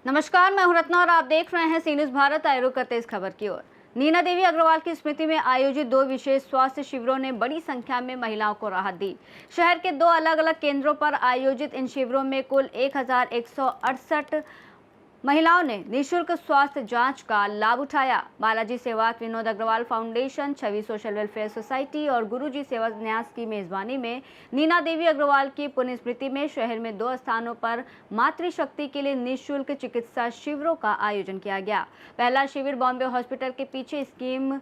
नमस्कार, मैं हूं रत्ना और आप देख रहे हैं सी न्यूज़ भारत। आए रुक करते इस खबर की ओर। नीना देवी अग्रवाल की स्मृति में आयोजित 2 विशेष स्वास्थ्य शिविरों ने बड़ी संख्या में महिलाओं को राहत दी। शहर के 2 अलग-अलग केंद्रों पर आयोजित इन शिविरों में कुल 1168 महिलाओं ने निःशुल्क स्वास्थ्य जांच का लाभ उठाया। बालाजी सेवार्थ विनोद अग्रवाल फाउंडेशन, छवि सोशल वेलफेयर सोसाइटी और गुरुजी सेवा न्यास की मेजबानी में नीना देवी अग्रवाल की पुण्य स्मृति में शहर में 2 स्थानों पर मातृशक्ति के लिए निःशुल्क चिकित्सा शिविरों का आयोजन किया गया। पहला शिविर बॉम्बे हॉस्पिटल के पीछे स्कीम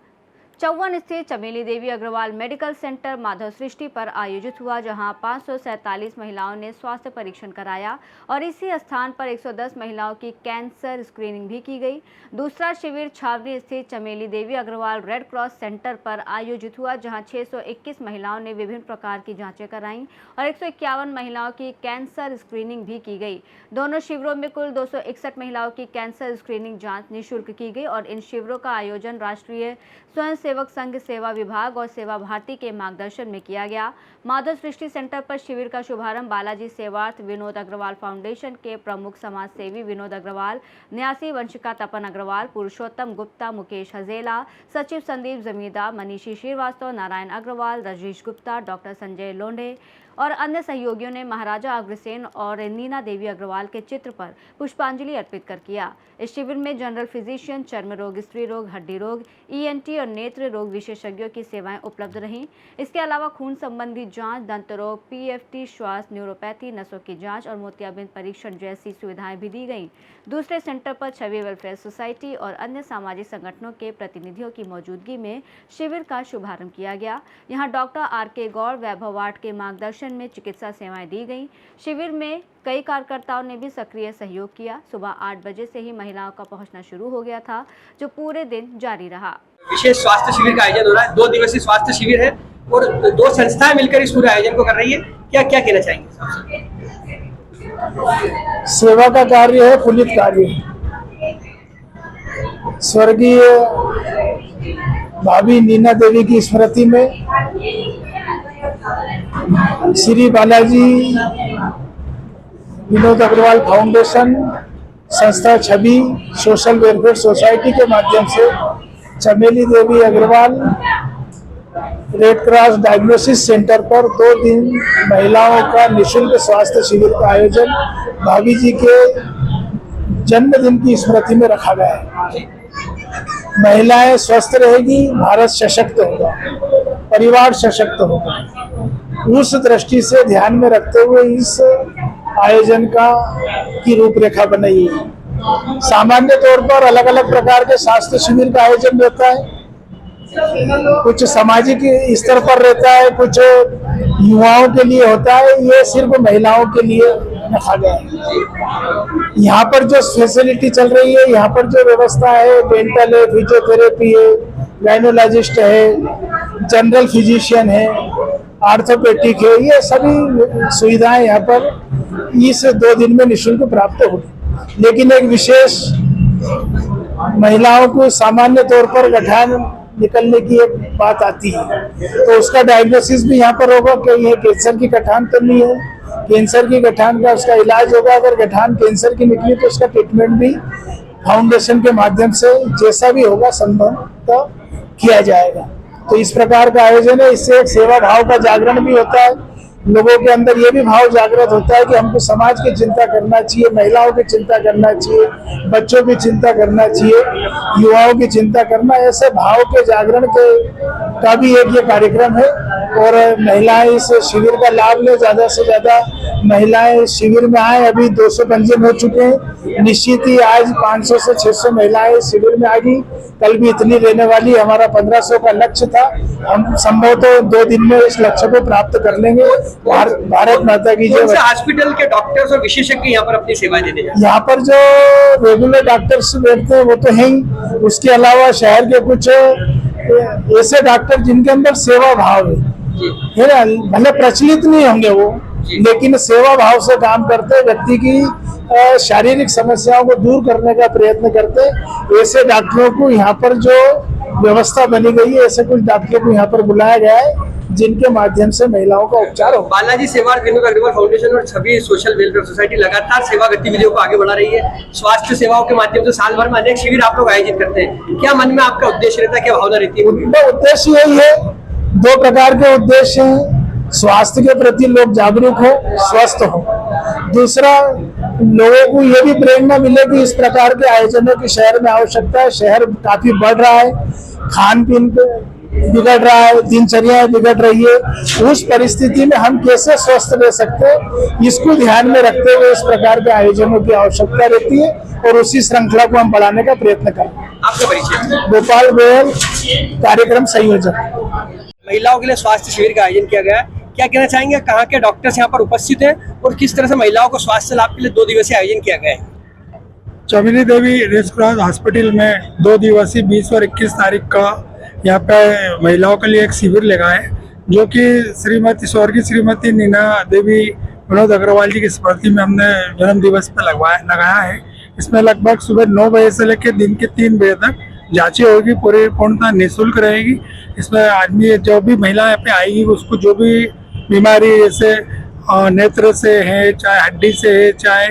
54 स्थित चमेली देवी अग्रवाल मेडिकल सेंटर माधव सृष्टि पर आयोजित हुआ, जहां 547 महिलाओं ने स्वास्थ्य परीक्षण कराया और इसी स्थान पर 110 महिलाओं की कैंसर स्क्रीनिंग भी की गई। दूसरा शिविर छावनी स्थित चमेली Devi Agarwal red cross centre पर आयोजित हुआ, जहां 621 महिलाओं ने विभिन्न प्रकार की जांचें कराईं और 151 महिलाओं की कैंसर स्क्रीनिंग भी की गई। दोनों शिविरों में कुल 261 महिलाओं की कैंसर स्क्रीनिंग जाँच निःशुल्क की गई और इन शिविरों का आयोजन राष्ट्रीय स्वयं सेवक संघ सेवा विभाग और सेवा भारती के मार्गदर्शन में किया गया। माधव सृष्टि सेंटर पर शिविर का शुभारंभ बालाजी सेवार्थ विनोद अग्रवाल फाउंडेशन के प्रमुख समाज सेवी विनोद अग्रवाल, न्यासी वंशिका तपन अग्रवाल, पुरुषोत्तम गुप्ता, मुकेश हजेला, सचिव संदीप जमींदार, मनीषी श्रीवास्तव, नारायण अग्रवाल, रजनीश गुप्ता, डॉक्टर संजय लोंढे और अन्य सहयोगियों ने महाराजा अग्रसेन और नीना देवी अग्रवाल के चित्र पर पुष्पांजलि अर्पित कर किया। इस शिविर में जनरल फिजिशियन, चर्म रोग, स्त्री रोग, हड्डी रोग, ENT और नेत्र रोग विशेषज्ञों की सेवाएं उपलब्ध रहीं। इसके अलावा खून संबंधी जांच, दंत रोग, PFT, श्वास, न्यूरोपैथी, नसों की जांच और मोतियाबिंद परीक्षण जैसी सुविधाएं भी दी गईं। दूसरे सेंटर पर छवि वेलफेयर सोसाइटी और अन्य सामाजिक संगठनों के प्रतिनिधियों की मौजूदगी में शिविर का शुभारंभ किया गया। यहाँ डॉक्टर RK गौड़, वैभव वार्ड के मार्गदर्शन में चिकित्सा सेवाएं दी गईं। शिविर में कई कार्यकर्ताओं ने भी सक्रिय सहयोग किया। सुबह 8 बजे से ही महिलाओं का पहुंचना शुरू हो गया था, जो पूरे दिन जारी रहा। विशेष स्वास्थ्य शिविर का आयोजन हो रहा है। 2 दिवसीय स्वास्थ्य शिविर है और 2 संस्थाएं मिलकर इस पूरे आयोजन को कर रही है। क्या क्या कहना चाहेंगे? सेवा का कार्य है, पुनीत कार्य है। स्वर्गीय भाभी नीना देवी की स्मृति में श्री बालाजी विनोद अग्रवाल फाउंडेशन, संस्था छवि सोशल वेलफेयर सोसाइटी के माध्यम से Chameli Devi Agarwal red cross diagnosis centre पर 2 दिन महिलाओं का निःशुल्क स्वास्थ्य शिविर का आयोजन भाभी जी के जन्मदिन की स्मृति में रखा गया है। महिलाएं स्वस्थ रहेगी, भारत सशक्त होगा, परिवार सशक्त होगा। उस दृष्टि से ध्यान में रखते हुए इस आयोजन की रूपरेखा बनाई है। सामान्य तौर पर अलग अलग प्रकार के स्वास्थ्य शिविर का आयोजन रहता है, कुछ सामाजिक स्तर पर रहता है, कुछ युवाओं के लिए होता है, ये सिर्फ महिलाओं के लिए रखा गया है। यहाँ पर जो फैसिलिटी चल रही है, यहाँ पर जो व्यवस्था है, डेंटल है, फिजियोथेरेपी है, गाइनोलॉजिस्ट है, जनरल फिजिशियन है, आर्थोपेडिक है, ये सभी सुविधाएं यहाँ पर इस 2 दिन में निःशुल्क प्राप्त होगी। लेकिन एक विशेष महिलाओं को सामान्य तौर पर गठान निकलने की एक बात आती है, तो उसका डायग्नोसिस भी यहाँ पर होगा कि ये कैंसर की गठान तो नहीं है। कैंसर की गठान का उसका इलाज होगा। अगर गठान कैंसर की निकली तो उसका ट्रीटमेंट भी फाउंडेशन के माध्यम से जैसा भी होगा संभव किया जाएगा। तो इस प्रकार का आयोजन है। इससे एक सेवा भाव का जागरण भी होता है, लोगों के अंदर ये भी भाव जागृत होता है कि हमको समाज की चिंता करना चाहिए, महिलाओं की चिंता करना चाहिए, बच्चों की चिंता करना चाहिए, युवाओं की चिंता करना, ऐसे भाव के जागरण का भी एक ये कार्यक्रम है। और महिलाएं इस शिविर का लाभ लें, ज़्यादा से ज़्यादा महिलाएं शिविर में आए। अभी 200 पंजीयन हो चुके हैं। निश्चित ही आज 500 से 600 महिलाएं शिविर में आ गई। कल भी इतनी रहने वाली। हमारा 1500 का लक्ष्य था। हम संभवतः 2 दिन में इस लक्ष्य को प्राप्त कर लेंगे। भारत माता की जय। हॉस्पिटल के डॉक्टर्स और विशेषज्ञ यहाँ पर अपनी सेवाएं देते हैं। यहाँ पर जो रेगुलर डॉक्टर्स बैठते हैं वो तो है ही, उसके अलावा शहर के कुछ ऐसे डॉक्टर जिनके अंदर सेवा भाव है ना, भले प्रचलित नहीं होंगे वो, लेकिन सेवा भाव से काम करते, व्यक्ति की शारीरिक समस्याओं को दूर करने का प्रयत्न करते, ऐसे डॉक्टरों को यहाँ पर जो व्यवस्था बनी गई है, ऐसे कुछ डॉक्टरों को यहाँ पर बुलाया गया है जिनके माध्यम से महिलाओं का उपचार हो। बालाजी सेवा विनोद अग्रवाल फाउंडेशन और छवि सोशल वेलफेयर सोसाइटी लगातार सेवा गतिविधियों को आगे बढ़ा रही है। स्वास्थ्य सेवाओं के माध्यम से साल भर में अनेक शिविर आप लोग आयोजित करते हैं। क्या मन में आपका उद्देश्य रहता है, क्या भावना रहती है? उनका उद्देश्य यही है, दो प्रकार के उद्देश्य हैं। स्वास्थ्य के प्रति लोग जागरूक हो, स्वस्थ हो। दूसरा, लोगों को ये भी प्रेरणा मिले कि इस प्रकार के आयोजनों की शहर में आवश्यकता है। शहर काफी बढ़ रहा है, खान पीन बिगड़ रहा है, दिनचर्या बिगड़ रही है। उस परिस्थिति में हम कैसे स्वस्थ रह सकते हैं, इसको ध्यान में रखते हुए इस प्रकार के आयोजनों की आवश्यकता रहती है और उसी श्रृंखला को हम बढ़ाने का प्रयत्न करें। आपका परिचय? गोपाल गोयल, कार्यक्रम संयोजक। महिलाओं के लिए स्वास्थ्य शिविर का आयोजन किया गया है। क्या कहना चाहेंगे, कहाँ के डॉक्टर्स यहाँ पर उपस्थित हैं और किस तरह से महिलाओं को स्वास्थ्य लाभ के लिए 2 दिवसीय आयोजन किया गया है? चमेली देवी रेड क्रॉस हॉस्पिटल में 2 दिवसीय 20 और 21 तारीख का यहाँ पे महिलाओं के लिए एक शिविर लगा है, जो कि स्वर्गीय श्रीमती नीना देवी विनोद अग्रवाल जी की स्मृति में हमने जन्म दिवस पे लगाया है। इसमें लगभग सुबह 9 बजे से लेकर दिन के 3 बजे तक जांचें होगी, पूर्णतः निःशुल्क रहेगी। इसमें आदमी जो भी महिला यहाँ पे आएगी उसको जो भी बीमारी जैसे नेत्र से है, चाहे हड्डी से है, चाहे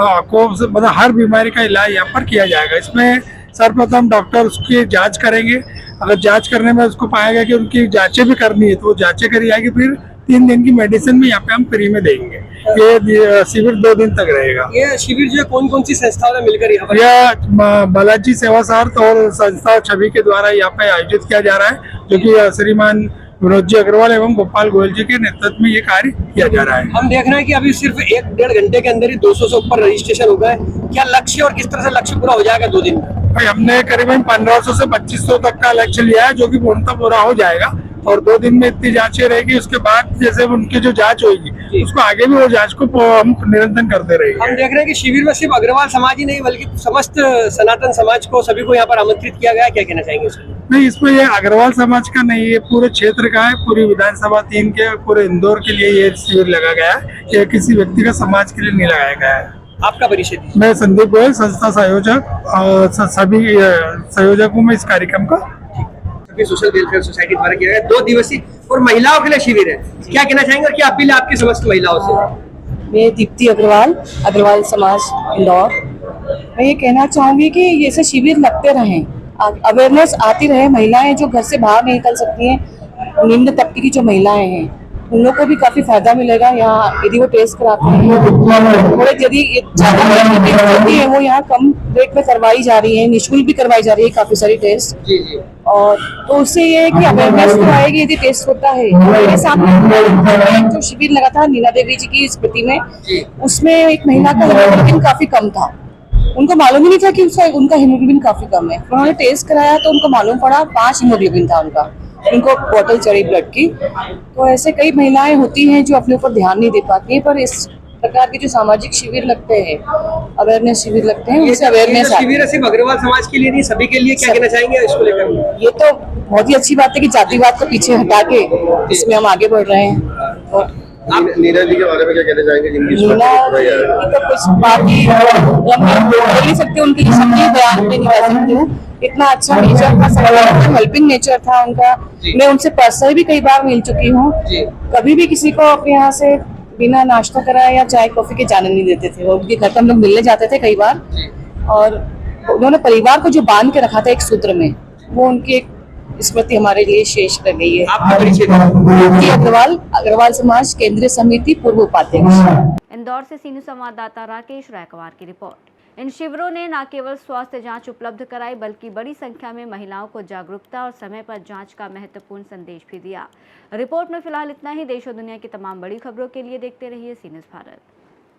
आंखों से, मतलब हर बीमारी का इलाज यहाँ पर किया जाएगा। इसमें सर्वप्रथम डॉक्टर उसकी जांच करेंगे। अगर जांच करने में उसको पाया गया कि उनकी जांचें भी करनी है तो वो जांचें करी जाएगी। फिर 3 दिन की मेडिसिन भी यहाँ पे हम फ्री में देंगे। ये शिविर 2 दिन तक रहेगा। ये शिविर जो है कौन कौन सी संस्थाओं ने मिलकर यहाँ पर? यह बालाजी सेवा सार्थ और संस्था छवि के द्वारा यहाँ पे आयोजित किया जा रहा है, जो कि श्रीमान विनोद जी अग्रवाल एवं गोपाल गोयल जी के नेतृत्व में ये कार्य किया जा रहा है। हम देख रहे हैं कि अभी सिर्फ 1-1.5 घंटे के अंदर ही 200 से ऊपर रजिस्ट्रेशन हो गए। क्या लक्ष्य और किस तरह से लक्ष्य पूरा हो जाएगा 2 दिन में? भाई हमने करीबन 1500 से 2500 तक का लक्ष्य लिया है, जो कि पूर्णतः पूरा हो जाएगा। और 2 दिन में इतनी जांचें रहेगी, उसके बाद जैसे उनकी जो जांच होगी उसको आगे भी वो जांच को हम निरंतर करते रहेंगे। हम देख रहे हैं कि शिविर में सिर्फ अग्रवाल समाज ही नहीं बल्कि समस्त सनातन समाज को, सभी को यहाँ पर आमंत्रित किया गया है। क्या कहना चाहेंगे इसमें? नहीं, इसमें ये अग्रवाल समाज का नहीं, ये पूरे क्षेत्र का है। पूरी विधानसभा 3 के पूरे इंदौर के लिए ये शिविर लगा गया है। ये किसी व्यक्ति का समाज के लिए नहीं लगाया गया है। आपका परिचय दीजिए। मैं संदीप गोयल, संस्था संयोजक और सभी संयोजकों में इस कार्यक्रम का। सोशल वेलफेयर सोसाइटी द्वारा किया गया 2 दिवसीय और महिलाओं के लिए शिविर है। क्या कहना चाहेंगे और क्या अपील है आपकी समस्त महिलाओं से? मैं दीप्ति अग्रवाल, अग्रवाल समाज इंदौर। मैं ये कहना चाहूंगी कि ये ऐसे शिविर लगते रहें, अवेयरनेस आती रहे। महिलाएं जो घर से बाहर नहीं निकल सकती हैं, निम्न तबके की जो महिलाएं हैं, उन लोग को भी काफी फायदा मिलेगा यहाँ यदि वो टेस्ट कराते हैं। थोड़े यदि ज्यादा टेस्ट होती है वो यहाँ कम रेट में करवाई जा रही है, निःशुल्क भी करवाई जा रही है काफी सारी टेस्ट। जी जी। और तो उससे ये है कि अवेयरनेस तो आएगी यदि टेस्ट होता है। मेरे सामने जो शिविर लगा था नीना देवी जी की स्मृति में, उसमें एक महिला का हीमोग्लोबिन काफी कम था। उनको मालूम ही नहीं था कि उनका हीमोग्लोबिन काफी कम है। उन्होंने टेस्ट कराया तो उनको मालूम पड़ा 5 हीमोग्लोबिन था उनका, उनको बोतल चढ़ी ब्लड की। तो ऐसे कई महिलाएं होती हैं जो अपने ऊपर ध्यान नहीं दे पाती है, पर इस प्रकार के जो सामाजिक शिविर लगते हैं, अवेयरनेस शिविर लगते हैं, उनसे अवेयरनेस शिविर है सिर्फ अग्रवाल समाज के लिए नहीं, सभी के लिए। क्या कहना चाहेंगे इसको लेकर? ये तो बहुत ही अच्छी बात है कि जातिवाद को पीछे हटा के इसमें हम आगे बढ़ रहे हैं। और आप नीना जी के बारे में क्या कहना चाहेंगे, जिनकी नीना की तो कुछ बात ही बोल नहीं सकते, उनकी शब्द बयान में नहीं कर सकते हूँ। इतना अच्छा नेचर था, सबका हेल्पिंग नेचर था उनका। मैं उनसे पर्सनली भी कई बार मिल चुकी हूँ। कभी भी किसी को अपने यहाँ से बिना नाश्ता कराया या चाय कॉफी के जाने नहीं देते थे। वो उनके घर पर हम लोग मिलने जाते थे कई बार, और उन्होंने परिवार को जो बांध के रखा था एक सूत्र में, वो उनकी एक स्मृति हमारे लिए शेष रह गई है। आपका परिचय? अग्रवाल, अग्रवाल समाज केंद्रीय समिति पूर्व उपाध्यक्ष। इंदौर से सीनियर संवाददाता राकेश रायकवार की रिपोर्ट। इन शिविरों ने न केवल स्वास्थ्य जांच उपलब्ध कराई बल्कि बड़ी संख्या में महिलाओं को जागरूकता और समय पर जांच का महत्वपूर्ण संदेश भी दिया। रिपोर्ट में फिलहाल इतना ही। देश और दुनिया की तमाम बड़ी खबरों के लिए देखते रहिए सी न्यूज़ भारत।